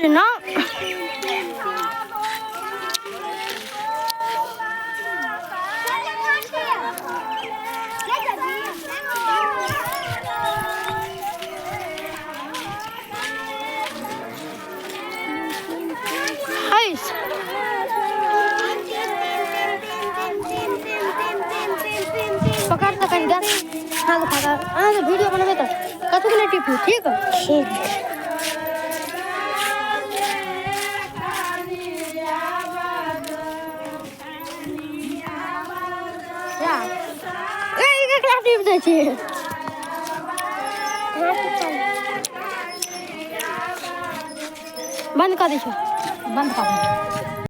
ना पकड़ता कहीं दस हाँ तो पकड़ हाँ तो वीडियो बनावे तो कतु के टिप ठीक है ठीक क्या ए ये क्या टिप दे छी बंद कर दे बंद कर